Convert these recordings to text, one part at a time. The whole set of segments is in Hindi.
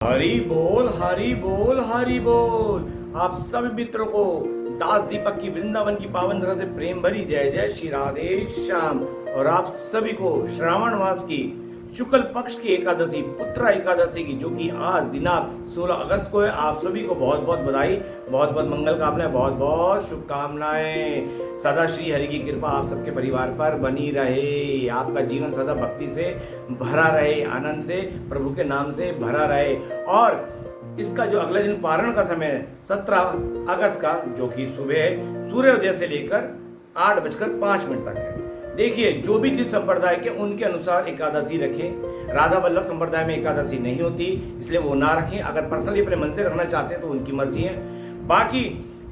हरि बोल हरि बोल हरि बोल। आप सभी मित्रों को दास दीपक की वृंदावन की पावन धरा से प्रेम भरी जय जय श्री राधे श्याम। और आप सभी को श्रावण मास की शुक्ल पक्ष की एकादशी पुत्रा एकादशी की जो कि आज दिनांक 16 अगस्त को है, आप सभी को बहुत बहुत बधाई, बहुत बहुत मंगल कामनाएं, बहुत बहुत शुभकामनाएं। सदा श्री हरि की कृपा आप सबके परिवार पर बनी रहे, आपका जीवन सदा भक्ति से भरा रहे, आनंद से प्रभु के नाम से भरा रहे। और इसका जो अगले दिन पारण का समय है 17 अगस्त का, जो कि सुबह सूर्योदय से लेकर 8:05 तक है। देखिए, जो भी जिस संप्रदाय के उनके अनुसार एकादशी रखें। राधा वल्लभ संप्रदाय में एकादशी नहीं होती, इसलिए वो ना रखें। अगर पर्सनली अपने मन से रखना चाहते हैं तो उनकी मर्जी है। बाकी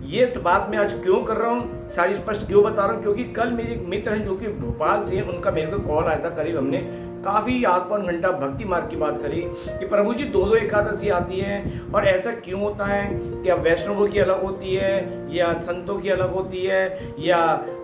ये बात मैं आज क्यों कर रहा हूँ, सारी स्पष्ट क्यों बता रहा हूँ, क्योंकि कल मेरे एक मित्र हैं जो कि भोपाल से, उनका मेरे को कॉल आया था। करीब हमने काफी आध पौन घंटा भक्ति मार्ग की बात करी कि प्रभु जी दो एकादशी आती है और ऐसा क्यों होता है, क्या वैष्णवों की अलग होती है या संतों की अलग होती है या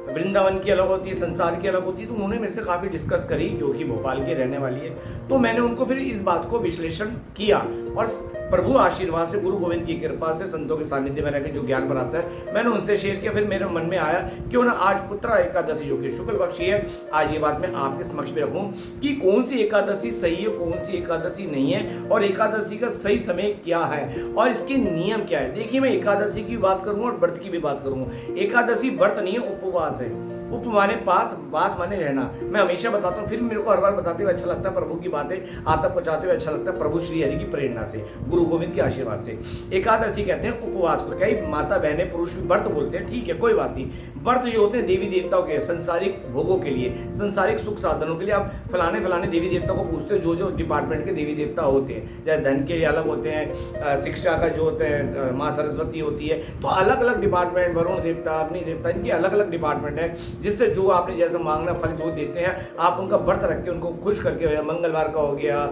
वृंदावन की अलग होती है, संसार की अलग होती है। तो उन्होंने मेरे से काफी डिस्कस करी, जो कि भोपाल की रहने वाली है। तो मैंने उनको फिर इस बात को विश्लेषण किया और प्रभु आशीर्वाद से, गुरु गोविंद की कृपा से, संतों के सानिध्य में रहकर जो ज्ञान बनाता है, मैंने उनसे शेयर किया। फिर मेरे मन में आया क्यों ना आज पुत्रा एकादशी जो कि शुक्ल पक्षी है, आज ये बात मैं आपके समक्ष में रखूं कि कौन सी एकादशी सही है, कौन सी एकादशी नहीं है, और एकादशी का सही समय क्या है और इसके नियम क्या है। देखिए, मैं एकादशी की बात करूंगा और व्रत की भी बात करूंगा। एकादशी व्रत नहीं है, उपवास है। उप माने पास, वास माने रहना। मैं हमेशा बताता हूँ, फिर मेरे को हर बार बताते हुए अच्छा लगता है, प्रभु की बातें आप तक पहुंचाते हुए अच्छा लगता है, प्रभु श्री हरि की प्रेरणा से, गुरु गोविंद के आशीर्वाद से। एकादशी कहते हैं उपवास को। कई माता बहनें पुरुष भी व्रत बोलते हैं, ठीक है, कोई बात नहीं। व्रत जो होते हैं देवी देवताओं के संसारिक भोगों के लिए, संसारिक सुख साधनों के लिए। आप फलाने देवी देवता को पूछते हो, जो जो डिपार्टमेंट के देवी देवता होते हैं, जैसे धन के लिए अलग होते हैं, शिक्षा का जो होते हैं माँ सरस्वती होती है, तो अलग अलग डिपार्टमेंट, वरुण देवता, अग्नि देवता, इनके अलग अलग डिपार्टमेंट है, जिससे जो आपने जैसा मांगना फल जो देते हैं, आप उनका व्रत रख के उनको खुश करके, मंगलवार का हो गया,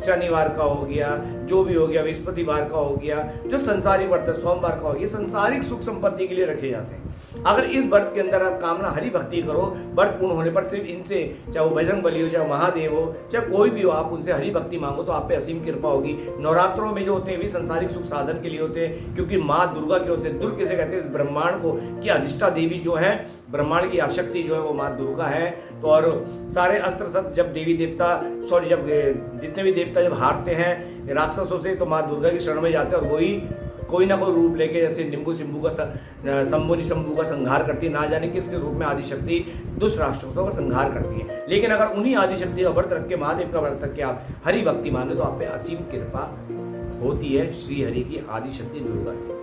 शनिवार का हो गया, जो भी हो गया, बृहस्पतिवार का हो गया, जो संसारिक व्रत है, सोमवार का हो गया, संसारिक सुख संपत्ति के लिए रखे जाते हैं। अगर इस व्रत के अंदर आप कामना हरि भक्ति करो, व्रत पूर्ण होने पर सिर्फ इनसे, चाहे वो बजरंग बली हो, चाहे महादेव हो, चाहे कोई भी हो, आप उनसे हरि भक्ति मांगो तो आप पे असीम कृपा होगी। नवरात्रों में जो होते हैं भी संसारिक सुख साधन के लिए होते हैं, क्योंकि माँ दुर्गा के होते हैं। दुर्ग किसे कहते हैं, इस ब्रह्मांड को की अधिष्ठा देवी जो है, ब्रह्मांड की आशक्ति जो है वो माँ दुर्गा है। तो और सारे अस्त्र शस्त्र जब देवी देवता, सॉरी, जब जितने भी देवता जब हारते हैं राक्षसों से, तो माँ दुर्गा की शरण में जाते हैं और वही कोई ना कोई रूप लेके, जैसे निम्बू सिम्बू का शंभु का संहार करती है, ना जाने किसके रूप में आदिशक्ति दुष्ट राक्षसों का संहार करती है। लेकिन अगर उन्हीं आदिशक्ति का व्रत रख के, महादेव का व्रत रख के आप हरि भक्ति मांगे तो आप पे असीम कृपा होती है श्री हरि की, आदिशक्ति दुर्गा की।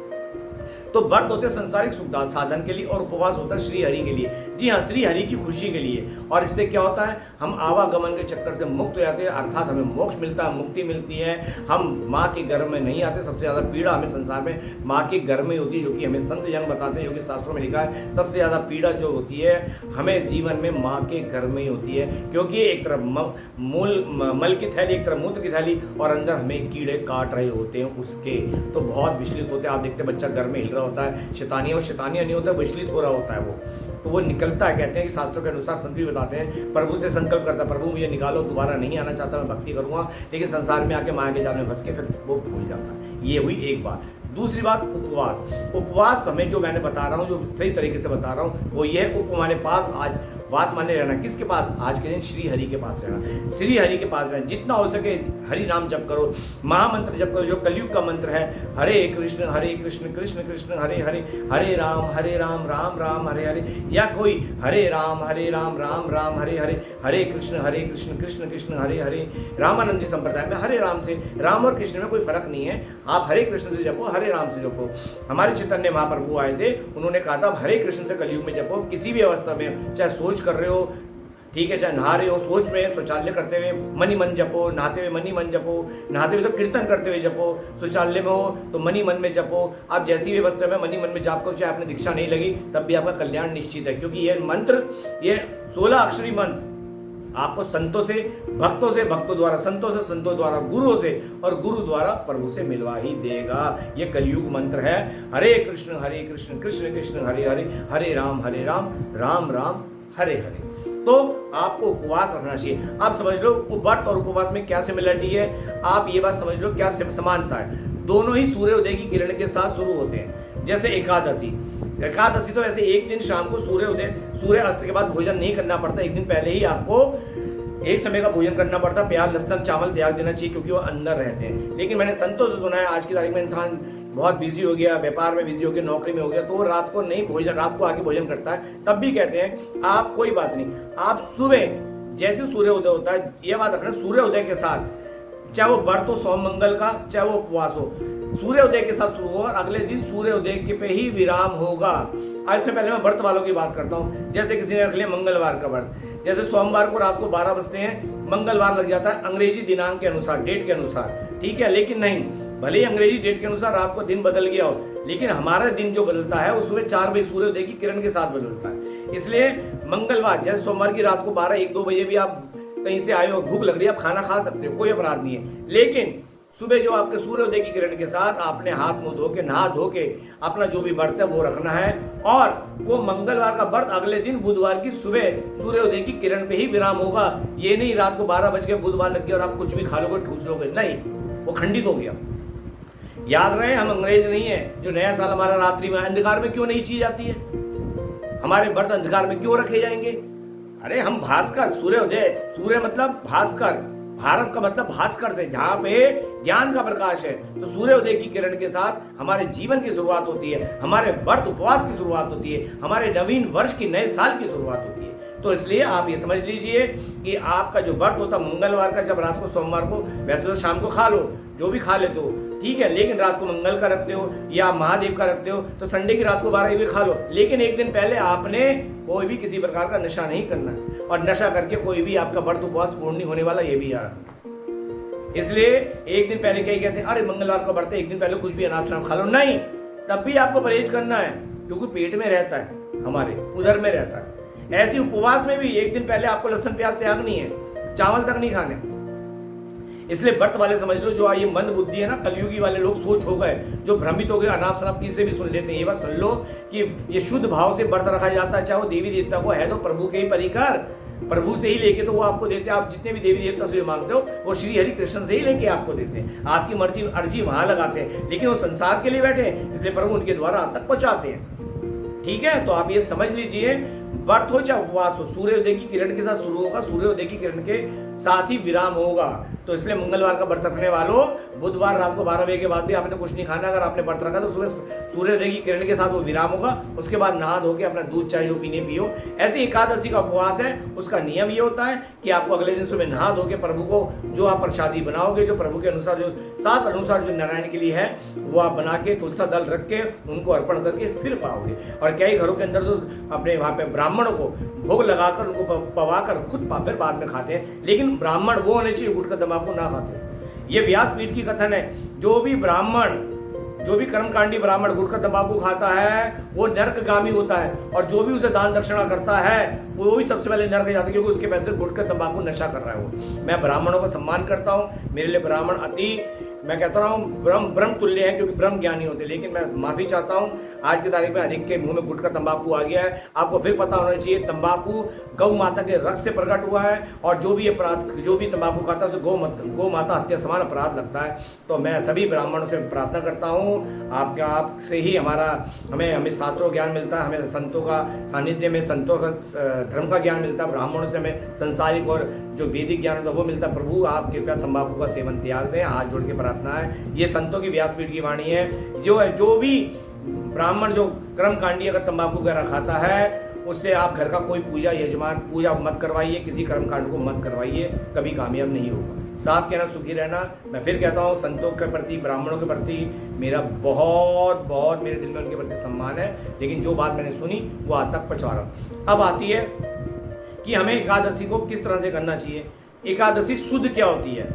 तो व्रत होते हैं संसारिक सुख साधन के लिए और उपवास होता है श्री हरि के लिए। जी हाँ, श्री हरि की खुशी के लिए। और इससे क्या होता है, हम आवागमन के चक्कर से मुक्त हो जाते हैं, अर्थात हमें मोक्ष मिलता है, मुक्ति मिलती है। हम माँ के गर्भ में नहीं आते। सबसे ज्यादा पीड़ा हमें संसार में माँ के गर्भ में होती है, जो कि हमें संत जन बताते हैं, जो कि शास्त्रों में लिखा है। सबसे ज्यादा पीड़ा जो होती है हमें जीवन में माँ के गर्भ में ही होती है, क्योंकि एक तरफ मल की थैली, एक तरफ मूत्र की थैली, और अंदर हमें कीड़े काट रहे होते हैं उसके। तो बहुत विचलित होते हैं। आप देखते हैं बच्चा घर में हिल रहा होता है, शैतानिया और शैतानिया नहीं होता है, विचलित हो रहा होता है वो, तो वो निकलता है। कहते हैं कि शास्त्रों के अनुसार संत भी बताते हैं, प्रभु से संकल्प करता है, प्रभु मुझे निकालो, दोबारा नहीं आना चाहता, मैं भक्ति करूंगा, लेकिन संसार में आके माया के जाल में फंस के फिर वो भूल जाता है। ये हुई एक बात। दूसरी बात, उपवास। उपवास हमें जो मैंने बता रहा हूँ, जो सही तरीके से बता रहा हूँ, वो ये उप माने पास, आज वास माने रहना। किसके पास? आज के दिन श्री हरि के पास रहना, श्री हरि के पास रहना। जितना हो सके हरि नाम जप करो, महामंत्र जप करो, जो कलयुग का मंत्र है, हरे कृष्ण कृष्ण कृष्ण हरे हरे, हरे राम राम राम हरे हरे, या कोई हरे राम राम राम हरे हरे, हरे कृष्ण कृष्ण कृष्ण हरे हरे। रामानंदी संप्रदाय में हरे राम से, राम और कृष्ण में कोई फर्क नहीं है। आप हरे कृष्ण से जपो, हरे राम से जपो। हमारे चैतन्य महाप्रभु आए थे, उन्होंने कहा था हरे कृष्ण से कलयुग में जपो। किसी भी अवस्था में, चाहे सोच कर रहे हो, ठीक है, चाहे नहा रहे हो, सोच में शौचालय करते हुए मनी मन जपो, नहाते हुए मनी मन जपो, नहाते हुए तो कीर्तन करते हुए जपो, शौचालय में हो तो मनी मन में जपो। आप जैसी भी अवस्था में मनी मन में जाप करो, चाहे आपने दीक्षा नहीं लगी तब भी आपका कल्याण निश्चित है, क्योंकि ये मंत्र, ये 16 अक्षरी मंत्र आपको संतों से, भक्तों द्वारा, संतों से संतों द्वारा, गुरुओं से और गुरु द्वारा प्रभु से मिलवा ही देगा। ये कलयुग मंत्र है, हरे कृष्ण कृष्ण कृष्ण हरे हरे, हरे राम राम राम हरे हरे। तो आपको उपवास रखना चाहिए। आप समझ लो व्रत और उपवास में क्या सिमिलरिटी है, आप ये बात समझ लो क्या समानता है। दोनों ही सूर्योदय की किरण के साथ शुरू होते हैं। जैसे एकादशी तो ऐसे एक दिन शाम को सूर्य अस्त के बाद भोजन नहीं करना पड़ता, एक दिन पहले ही आपको एक समय का भोजन करना पड़ता, प्याज लहसुन चावल त्याग देना चाहिए क्योंकि वो अंदर रहते हैं। लेकिन मैंने संतों से सुना है आज की तारीख में इंसान बहुत बिजी हो गया, व्यापार में बिजी हो गया, नौकरी में हो गया, तो वो रात को आके भोजन करता है। तब भी कहते हैं आप कोई बात नहीं, आप सुबह जैसे सूर्योदय होता है, ये बात रखना सूर्योदय के साथ, चाहे वो व्रत हो सोम मंगल का, चाहे वो उपवास हो, सूर्योदय के साथ शुरू हो और अगले दिन सूर्योदय के पे ही विराम होगा। आज से पहले मैं व्रत वालों की बात करता हूँ। जैसे किसी ने रख लिया मंगलवार का व्रत, जैसे सोमवार को रात को 12 बजते हैं, मंगलवार लग जाता है अंग्रेजी दिनांक के अनुसार, डेट के अनुसार, ठीक है। लेकिन नहीं, भले ही अंग्रेजी डेट के अनुसार रात को दिन बदल गया हो, लेकिन हमारा दिन जो बदलता है वो सुबह 4 बजे सूर्योदय की किरण के साथ बदलता है। इसलिए मंगलवार जैसे सोमवार की रात को 12-1-2 बजे भी आप कहीं से आए हो, भूख लग रही है, आप खाना खा सकते हो, कोई अपराध नहीं है। लेकिन सुबह जो आपके सूर्योदय की किरण के साथ आपने हाथ मुंह धो के, नहा धो के अपना जो भी व्रत है वो रखना है। और वो मंगलवार का व्रत अगले दिन बुधवार की सुबह सूर्योदय की किरण पे ही विराम होगा। ये नहीं रात को 12 बज के बुधवार लग गया और आप कुछ भी खा लोगे, ठूस लोगे, नहीं, वो खंडित हो गया। याद रहे हम अंग्रेज नहीं है जो नया साल हमारा रात्रि में अंधकार में क्यों नहीं की जाती है, हमारे व्रत अंधकार में क्यों रखे जाएंगे। अरे हम भास्कर, सूर्य मतलब भास्कर, भारत का मतलब भास्कर से, जहां पे ज्ञान का प्रकाश है। तो सूर्योदय की किरण के साथ हमारे जीवन की शुरुआत होती है, हमारे व्रत उपवास की शुरुआत होती है, हमारे नवीन वर्ष की, नए साल की शुरुआत होती है। तो इसलिए आप ये समझ लीजिए कि आपका जो व्रत होता है मंगलवार का, जब रात को सोमवार को, वैसे तो शाम को खा लो, जो भी खा लेते हो ठीक है, लेकिन रात को मंगल का रखते हो या महादेव का रखते हो तो संडे की रात को 12 बजे खा लो। लेकिन एक दिन पहले आपने कोई भी किसी प्रकार का नशा नहीं करना है, और नशा करके कोई भी आपका व्रत उपवास पूर्ण नहीं होने वाला, ये भी याद। इसलिए एक दिन पहले कई कहते हैं अरे मंगलवार का व्रत है, एक दिन पहले कुछ भी अनाज शराब खा लो, नहीं, तब भी आपको परहेज करना है क्योंकि पेट में रहता है, हमारे उधर में रहता है। ऐसे उपवास में भी एक दिन पहले आपको लहसुन प्याज त्याग नहीं है, चावल तक नहीं खाने। इसलिए व्रत वाले समझ लो, जो ये मंद बुद्धि है ना, कलयुगी वाले लोग सोच हो गए, जो भ्रमित हो गए, अनाप शनाप किसे भी सुन लेते हैं। ये बात सुन लो कि ये शुद्ध भाव से व्रत रखा जाता है, चाहे वो देवी देवता को है तो प्रभु के ही परिकर, प्रभु से ही लेके तो वो आपको देते हैं। आप जितने भी देवी देवता से मांगते हो वो श्री हरि कृष्ण से ही लेके आपको देते हैं, आपकी मर्जी अर्जी वहां लगाते हैं, लेकिन वो संसार के लिए बैठे हैं, इसलिए प्रभु उनके द्वारा आप तक पहुंचाते हैं। ठीक है, तो आप ये समझ लीजिए, व्रत हो चाहे उपवास हो, सूर्योदय की किरण के साथ शुरू होगा, सूर्योदय की किरण के साथ ही विराम होगा। तो इसलिए मंगलवार का व्रत रखने वालों, बुधवार रात को 12 बजे के बाद भी आपने कुछ नहीं खाना। अगर आपने व्रत रखा तो सुबह सूर्योदय की किरण के साथ वो विराम होगा, उसके बाद नहा धो के अपना दूध चाय जो पीने पियो। ऐसी एकादशी का उपवास है, उसका नियम ये होता है कि आपको अगले दिन सुबह नहा धो के प्रभु को जो आप प्रसादी बनाओगे, जो प्रभु के अनुसार, जो शास्त्र अनुसार जो नारायण के लिए है, वो आप बना के तुलसा दल रख के उनको अर्पण करके फिर पाओगे। और कई घरों के अंदर तो अपने वहां पे ब्राह्मणों को भोग लगाकर उनको पवाकर खुद फिर बाद में खाते हैं। लेकिन ब्राह्मण वो होने चाहिए गुटखा तंबाकू ना खाते। ये व्यासपीठ की कथन है, जो भी ब्राह्मण, जो भी कर्मकांडी ब्राह्मण गुटखा तंबाकू खाता है वो नरकगामी होता है, और जो भी उसे दान दक्षिणा करता है वो भी सबसे पहले नरक जाता है, क्योंकि उसके पैसे गुटखा तंबाकू नशा कर रहा है वो। मैं ब्राह्मणों का सम्मान करता हूँ, मेरे लिए ब्राह्मण अति, मैं कहता हूँ ब्रह्म तुल्य है, क्योंकि ब्रह्म ज्ञानी होते हैं। लेकिन मैं माफी चाहता हूँ, आज की तारीख में अधिक के मुंह में गुटखा तंबाकू आ गया है। आपको फिर पता होना चाहिए, तंबाकू गौ माता के रक्त से प्रकट हुआ है, और जो भी अपराध, जो भी तंबाकू खाता है उसे गौ माता हत्या समान अपराध लगता है। तो मैं सभी ब्राह्मणों से प्रार्थना करता हूँ, आपसे ही हमें शास्त्रों ज्ञान मिलता है, हमें संतों का सानिध्य में संतों का धर्म का ज्ञान मिलता है, ब्राह्मणों से हमें संसारिक और जो वैदिक ज्ञान होता है वो मिलता है। प्रभु आप कृपया तंबाकू का सेवन त्याग दें, हाथ जोड़ के प्रार्थना है। ये संतों की व्यासपीठ की वाणी है। जो भी ब्राह्मण जो कर्मकांडी अगर तंबाकू वगैरह खाता है, उससे आप घर का कोई पूजा मत करवाइए, किसी कर्मकांड को मत करवाइए, कभी कामयाब नहीं होगा। साफ कहना, सुखी रहना। मैं फिर कहता हूँ, संतों के प्रति, ब्राह्मणों के प्रति मेरा बहुत बहुत मेरे दिल में उनके प्रति सम्मान है। लेकिन जो बात मैंने सुनी वो आज तक पहुँचा रहा हूँ। अब आती है कि हमें एकादशी को किस तरह से करना चाहिए। एकादशी शुद्ध क्या होती है,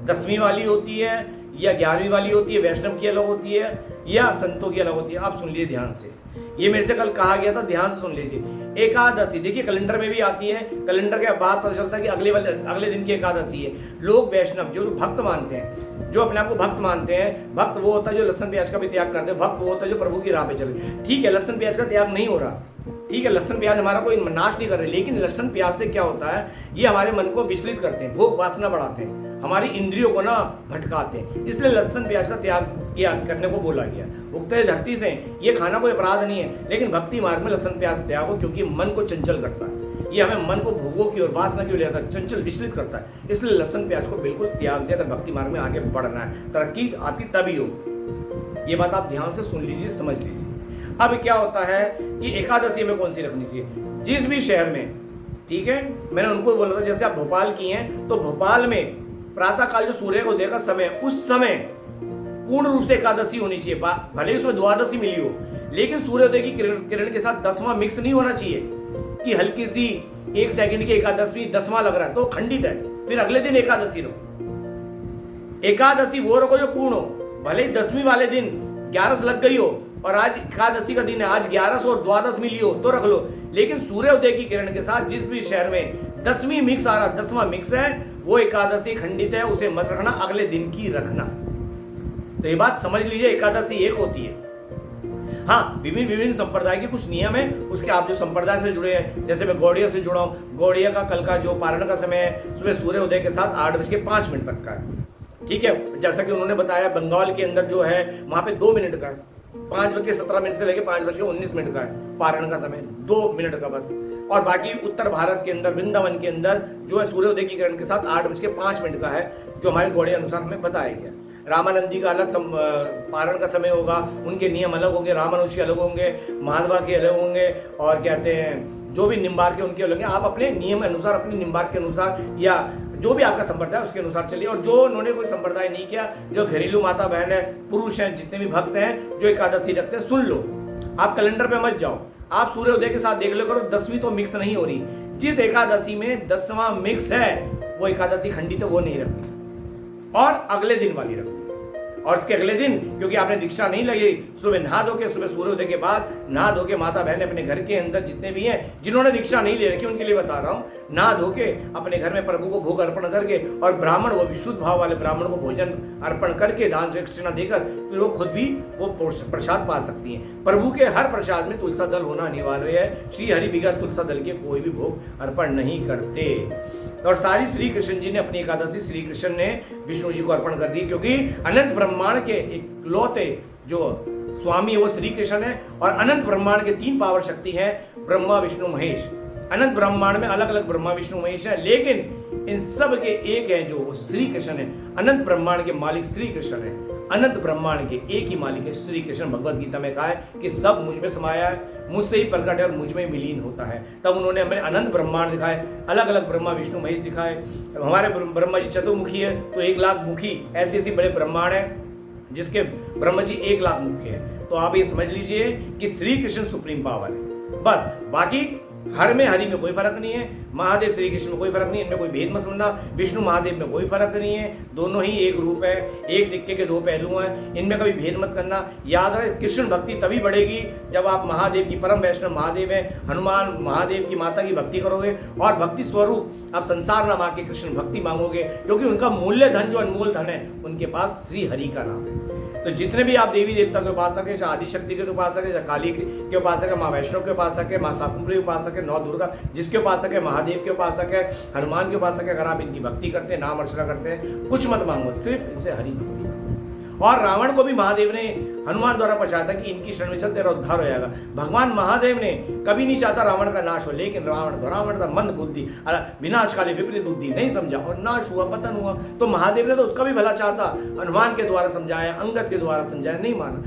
10वीं वाली होती है या 11वीं वाली होती है, वैष्णव की अलग होती है या संतों की अलग होती है। आप सुन लीजिए ध्यान से, ये मेरे से कल कहा गया था, ध्यान से सुन लीजिए। एकादशी देखिए कैलेंडर में भी आती है, कैलेंडर के बाद पता चलता है कि अगले दिन की एकादशी है। लोग वैष्णव जो भक्त मानते हैं, जो अपने आप को भक्त मानते हैं, भक्त वो होता है जो लहसुन प्याज का भी त्याग करते हैं, भक्त वो होता है जो प्रभु की राह पे चले। ठीक है, लहसुन प्याज का त्याग नहीं हो रहा, ठीक है, लहसुन प्याज हमारा कोई नाश नहीं कर रहे, लेकिन लहसुन प्याज से क्या होता है, ये हमारे मन को विचलित करते हैं, भोग वासना बढ़ाते हैं, हमारी इंद्रियों को ना भटकाते हैं। इसलिए लहसुन प्याज का त्याग करने को बोला गया। उगते धरती से ये खाना कोई अपराध नहीं है, लेकिन भक्ति मार्ग में लहसुन प्याज त्यागो, क्योंकि मन को चंचल करता है, ये हमें मन को भोगों की ओर, वासना की ओर ले जाता है, चंचल विचलित करता है। इसलिए लहसुन प्याज को बिल्कुल त्याग दिया अगर भक्ति मार्ग में आगे बढ़ना है, तरक्की आपकी तभी होगी। ये बात आप ध्यान से सुन लीजिए, समझ लीजिए। अब क्या होता है कि एकादशी में कौन सी रखनी चाहिए, जिस भी शहर में, ठीक है, मैंने उनको बोला था, जैसे आप भोपाल की हैं तो भोपाल में प्रातः काल जो सूर्य को उदय का समय, उस समय पूर्ण रूप से एकादशी होनी चाहिए। भले ही उसमें द्वादशी मिली हो, लेकिन सूर्योदय की किरण के साथ 10वां मिक्स नहीं होना चाहिए कि हल्की सी 1 सेकंड की एकादशी 10वां लग रहा है तो खंडित है, फिर अगले दिन एकादशी रखो। एकादशी वो रखो जो पूर्ण हो, भले ही 10वीं वाले दिन 11 लग गई हो और आज एकादशी का दिन है, आज 11 और द्वादश मिली हो तो रख लो, लेकिन सूर्योदय की किरण के साथ जिस भी शहर में 10वीं मिक्स आ रहा, 10वां मिक्स है, वो एकादशी खंडित है, उसे मत रखना, अगले दिन की रखना। तो ये बात समझ लीजिए, एकादशी एक होती है। हाँ, विभिन्न संप्रदाय के कुछ नियम है, उसके आप जो संप्रदाय से जुड़े हैं, जैसे मैं गौड़िया से जुड़ा हूं, गौड़िया का कल का जो पारण का समय है सुबह सूर्योदय के साथ 8:05 तक का है, ठीक है। जैसा कि उन्होंने बताया बंगाल के अंदर जो है वहां पे 2 मिनट का है, 5:17 से लेकर 5:19 का है पारण का समय, 2 मिनट का बस। और बाकी उत्तर भारत के अंदर, वृंदावन के अंदर जो है सूर्योदय की किरण के साथ 8:05 का है, जो हमारे गौड़िया अनुसार हमें बताया गया। रामानंद जी का अलग पारण का समय होगा, उनके नियम अलग होंगे, रामानुज के अलग होंगे, माधवा के अलग होंगे, और कहते हैं जो भी निम्बार के उनके अलग होंगे। आप अपने नियम अनुसार, अपने निम्बार के अनुसार, या जो भी आपका संप्रदाय उसके अनुसार चलिए। और जो उन्होंने कोई संप्रदाय नहीं किया, जो घरेलू माता बहन है, पुरुष हैं, जितने भी भक्त हैं जो एकादशी रखते हैं, सुन लो, आप कैलेंडर पे मत जाओ, आप सूर्योदय के साथ देख लो करो, 10वीं तो मिक्स नहीं हो रही। जिस एकादशी में 10वां मिक्स है वो एकादशी खंडित है, वो नहीं रखनी, और अगले दिन वाली रखनी। और इसके अगले दिन, क्योंकि आपने दीक्षा नहीं लगी, सुबह नहा धो के, सुबह सूर्योदय के बाद नहा धो के, माता बहन अपने घर के अंदर जितने भी हैं, जिन्होंने दीक्षा नहीं ले रखी उनके लिए बता रहा हूं, नहा धो के अपने घर में प्रभु को भोग अर्पण करके, और ब्राह्मण, वो विशुद्ध भाव वाले ब्राह्मण को भोजन अर्पण करके, दान से दक्षिणा देकर, फिर वो खुद भी वो प्रसाद पा सकती हैं। प्रभु के हर प्रसाद में तुलसा दल होना अनिवार्य है। श्री हरि बिगड़ तुलसा दल के कोई भी भोग अर्पण नहीं करते। और सारी श्री कृष्ण जी ने अपनी एकादशी श्री कृष्ण ने विष्णु जी को अर्पण कर दी, क्योंकि अनंत ब्रह्मांड के इकलौते जो स्वामी है वो श्री कृष्ण है। और अनंत ब्रह्मांड के 3 पावर शक्ति है, ब्रह्मा विष्णु महेश। अनंत ब्रह्मांड में अलग अलग ब्रह्मा विष्णु महेश है, लेकिन इन सब के एक है जो श्री कृष्ण है। अनंत ब्रह्मांड के मालिक श्री कृष्ण है, अनंत ब्रह्मांड के एक ही मालिक है श्री कृष्ण। भगवत गीता में कहा है कि सब मुझ में समाया है, मुझसे ही प्रकट है और मुझ में विलीन होता है। तब उन्होंने हमें अनंत ब्रह्मांड दिखाए, अलग अलग ब्रह्मा विष्णु महेश दिखाए। हमारे ब्रह्मा जी चतुर्मुखी है, तो 1 लाख मुखी ऐसे ऐसे बड़े ब्रह्मांड है जिसके ब्रह्मा जी 1 लाख मुखी है। तो आप ये समझ लीजिए कि श्री कृष्ण सुप्रीम पावर है। बस बाकी हर में हरि में कोई फर्क नहीं है, महादेव श्री कृष्ण में कोई फर्क नहीं है, इनमें कोई भेद मत समझना। विष्णु महादेव में कोई फर्क नहीं है, दोनों ही एक रूप है, एक सिक्के के 2 पहलू हैं, इनमें कभी भेद मत करना। याद रहे, कृष्ण भक्ति तभी बढ़ेगी जब आप महादेव की, परम वैष्णव महादेव है, हनुमान महादेव की माता की भक्ति करोगे, और भक्ति स्वरूप आप संसार नाम आके कृष्ण भक्ति मांगोगे, क्योंकि उनका मूल्य धन जो अनमोल धन है उनके पास श्री हरि का नाम है। तो जितने भी आप देवी देवता के उपासक है, चाहे आदिशक्ति के उपासक है, चाहे काली के उपासक है, माँ वैष्णव के उपासक है, माँ शाकुंभरी के उपासक है, 9 दुर्गा जिसके उपासक है, महादेव के उपासक है, हनुमान के उपासक है, अगर आप इनकी भक्ति करते हैं, नाम अर्चना करते हैं, कुछ मत मांगो, सिर्फ इनसे हरि भक्ति। और रावण को भी महादेव ने हनुमान द्वारा पहुंचाया था कि इनकी शरण में चल तेरा उद्धार हो जाएगा। भगवान महादेव ने कभी नहीं चाहता रावण का नाश हो, लेकिन रावण था मंद बुद्धि, विनाशकाली विपरीत बुद्धि, नहीं समझा और नाश हुआ, पतन हुआ। तो महादेव ने तो उसका भी भला चाहता, हनुमान के द्वारा समझाया, अंगद के द्वारा समझाया, नहीं माना।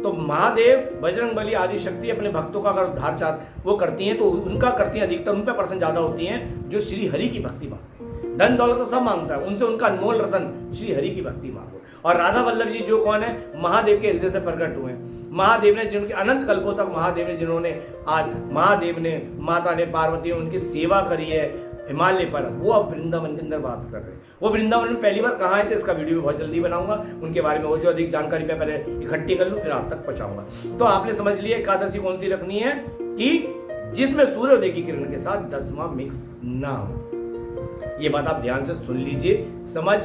तो महादेव, बजरंगबली आदि शक्ति अपने भक्तों का अगर उद्धार चाहते वो करती हैं, तो उनका करती हैं, अधिकतर उन पर परसेंट ज्यादा होती हैं जो श्री हरि की भक्ति मांगते हैं। धन दौलत तो सब मांगता है, उनसे उनका अनमोल रतन श्री हरि की भक्ति मांगो। और राधा वल्लभ जी जो कौन है, महादेव के हृदय से प्रकट हुए हैं। महादेव ने जिनके अनंत कल्पों तक महादेव ने जिन्होंने आज महादेव ने, माता ने, पार्वती ने उनकी सेवा करी है हिमालय पर, वो अब वृंदावन के अंदर वास कर रहे हैं। वो वृंदावन में पहली बार कहाँ आए थे, इसका वीडियो बहुत जल्दी बनाऊंगा, उनके बारे में वो जो अधिक जानकारी मैं पहले इकट्ठी कर लूँ, फिर आप तक पहुंचाऊंगा। तो आपने समझ लिया एकादशी कौन सी रखनी है कि जिसमें सूर्योदय की किरण के साथ 10वां मिक्स ना हो। ये बात आप ध्यान से सुन लीजिए, समझ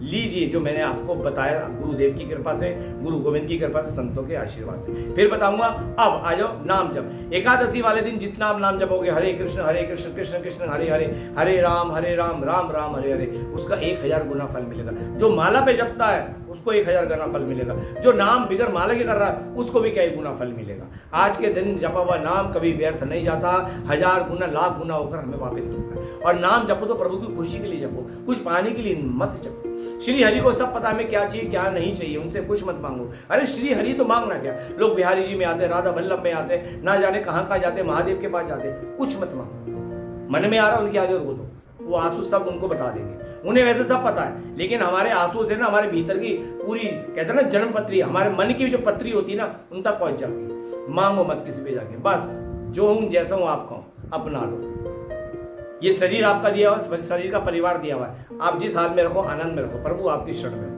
लीजिए जो मैंने आपको बताया गुरुदेव की कृपा से, गुरु गोविंद की कृपा से, संतों के आशीर्वाद से। फिर बताऊंगा। अब आ जाओ नाम जप। एकादशी वाले दिन जितना आप नाम जपोगे, हरे कृष्ण कृष्ण कृष्ण हरे हरे, हरे राम राम राम हरे हरे, उसका 1000 गुना फल मिलेगा। जो माला पे जपता है उसको 1000 गुना फल मिलेगा। जो नाम बिगर माला के कर रहा है उसको भी कई गुना फल मिलेगा। आज के दिन जपा हुआ नाम कभी व्यर्थ नहीं जाता, 1000 गुना लाख गुना होकर हमें वापस मिलता है। और नाम जपो तो प्रभु की खुशी के लिए जपो, कुछ पाने के लिए मत जपो। श्री हरि को सब पता हमें क्या चाहिए क्या नहीं चाहिए, उनसे कुछ मत मांगो। अरे श्री हरि तो मांगना क्या, लोग बिहारी जी में आते, राधा वल्लभ में आते, ना जाने कहाँ जाते, महादेव के पास जाते, कुछ मत मांगो। मन में आ रहा उनके आगे रोको दो, वो आंसू सब उनको बता देंगे। उन्हें वैसे सब पता है, लेकिन हमारे आंसू से ना हमारे भीतर की पूरी कहते हैं ना जन्म पत्री, हमारे मन की जो पत्री होती है ना उन तक पहुंच जाती है। मांगो मत किसी पे जाके, बस जो हूं जैसा हूं आपका हूं, अपना लो। ये शरीर आपका दिया हुआ, शरीर का परिवार दिया हुआ है, आप जिस हाल में रखो आनंद में रखो, प्रभु आपकी शरण में।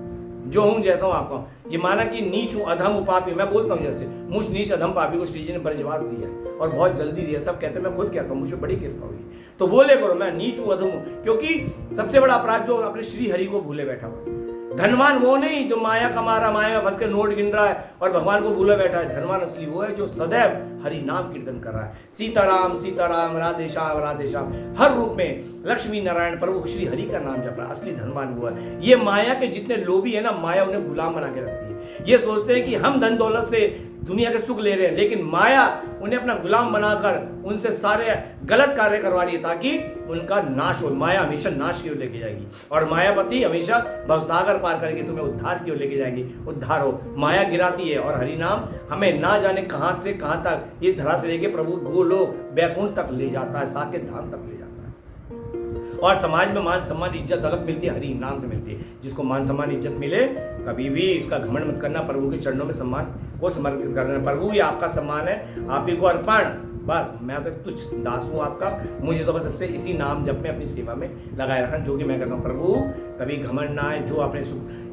जो हूं जैसा हूं आपका हूं। ये माना कि नीच हूं, अधम हूं, पापी, मैं बोलता हूं जैसे मुझ नीच अधम पापी को श्री जी ने ब्रजवास दिया है और बहुत जल्दी दिया। सब कहते हैं, मैं खुद कहता हूं मुझ पर बड़ी कृपा हुई। तो बोले करो मैं नीच हूं अधम हूं, क्योंकि सबसे बड़ा अपराध जो अपने श्री हरि को भूले बैठा हुआ। धनवान वो नहीं जो माया कमा रहा, माया में फंस के नोट गिन रहा है और भगवान को भूले बैठा है। धनवान असली वो है जो सदैव हरि नाम कीर्तन कर रहा है। सीताराम राधे श्याम, हर रूप में लक्ष्मी नारायण प्रभु श्री हरि का नाम जप रहा है। असली धनवान वो है। ये माया के जितने लोभी है ना, माया उन्हें गुलाम बना के रखती है। ये सोचते हैं कि हम धन दौलत से दुनिया के सुख ले रहे हैं, लेकिन माया उन्हें अपना गुलाम बनाकर उनसे सारे गलत कार्य करवा रही है ताकि उनका नाश हो। माया हमेशा नाश की ओर लेके जाएगी और मायापति हमेशा भवसागर पार करके तुम्हें उद्धार की ओर लेके जाएंगे। उद्धार हो। माया गिराती है और हरि नाम हमें ना जाने कहां से कहां तक इस धरा से लेके प्रभु गोलोक वैकुंठ तक ले जाता है, साकेत धाम तक ले जाता है। और समाज में मान सम्मान इज्जत अलग मिलती है, हरि नाम से मिलती है। जिसको मान सम्मान इज्जत मिले कभी भी इसका घमंड मत करना, प्रभु के चरणों में सम्मान को समर्पित करना। प्रभु ये आपका सम्मान है, आप ही को अर्पण। बस मैं तो तुच्छ दास हूँ आपका, मुझे तो बस सबसे इसी नाम जप में अपनी सेवा में लगाए रखना जो कि मैं करता हूँ। प्रभु कभी घमंड ना है, जो आपने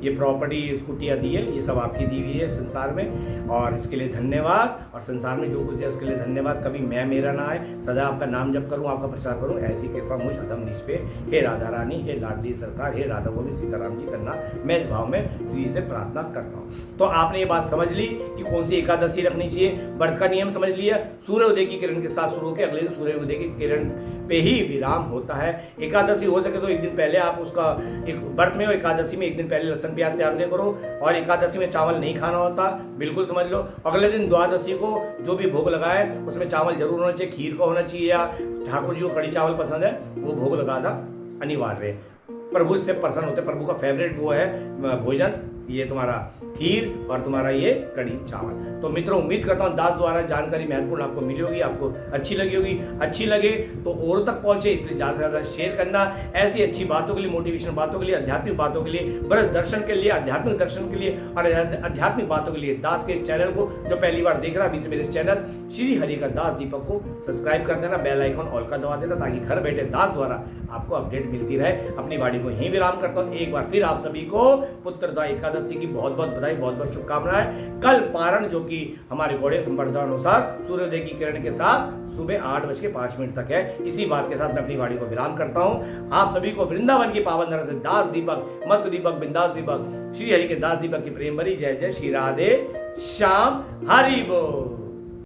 ये प्रॉपर्टी कुटिया दी है ये सब आपकी दी हुई है संसार में, और इसके लिए धन्यवाद। और संसार में जो कुछ दिया उसके लिए धन्यवाद। कभी मैं मेरा ना आए, सदा आपका नाम जप करूँ, आपका प्रचार करूँ, ऐसी कृपा मुझ अधम नीच पे हे राधा रानी, हे लाडली सरकार, हे राधा गोविंद सीताराम जी करना, मैं इस भाव में श्री से प्रार्थना करता हूँ। तो आपने ये बात समझ ली कि कौन सी एकादशी रखनी चाहिए, व्रत का नियम समझ लिया। सूर्योदय की किरण के साथ शुरू होकर अगले दिन सूर्योदय की किरण पे ही विराम होता है। एकादशी हो सके तो एक दिन पहले आप उसका एक व्रत में और एकादशी में एक दिन पहले लहसुन प्याज त्याग दे करो। और एकादशी में चावल नहीं खाना होता, बिल्कुल समझ लो। अगले दिन द्वादशी को जो भी भोग लगाए उसमें चावल जरूर होना चाहिए, खीर का होना चाहिए, या ठाकुर जी को कड़ी चावल पसंद है वो भोग लगाना अनिवार्य है। प्रभु इससे प्रसन्न होते, प्रभु का फेवरेट वो है भोजन ये तुम्हारा खीर और तुम्हारा ये कड़ी चावल। तो मित्रों उम्मीद करता हूँ दास द्वारा जानकारी महत्वपूर्ण आपको मिली होगी, आपको अच्छी लगी होगी। अच्छी लगे तो और तक पहुंचे, इसलिए ज़्यादा से ज़्यादा शेयर करना। ऐसी अच्छी बातों के लिए, मोटिवेशन बातों के लिए, आध्यात्मिक बातों के लिए, ब्रज दर्शन के लिए, आध्यात्मिक दर्शन के लिए और आध्यात्मिक बातों के लिए दास के इस चैनल को जो पहली बार देख रहा है अभी से मेरे चैनल श्री हरि का दास दीपक को सब्सक्राइब कर देना, बेल आइकन ऑल का दबा देना, ताकि घर बैठे दास द्वारा आपको अपडेट मिलती रहे। अपनी वाणी को यहीं विराम करता हूँ। एक बार फिर आप सभी को पुत्रदा एकादशी की बहुत बहुत बधाई, बहुत बहुत शुभकामनाएं। कल पारण जो कि हमारे गौड़ीय संप्रदाय अनुसार सूर्योदय की किरण के साथ सुबह 8:05 तक है। इसी बात के साथ मैं अपनी वाणी को विराम करता हूँ। आप सभी को वृंदावन की पावन धरा से दास दीपक, मस्त दीपक, बिंदास दीपक, श्री हरि के दास दीपक की प्रेम भरी जय जय। श्री राधे श्याम, हरि बोल।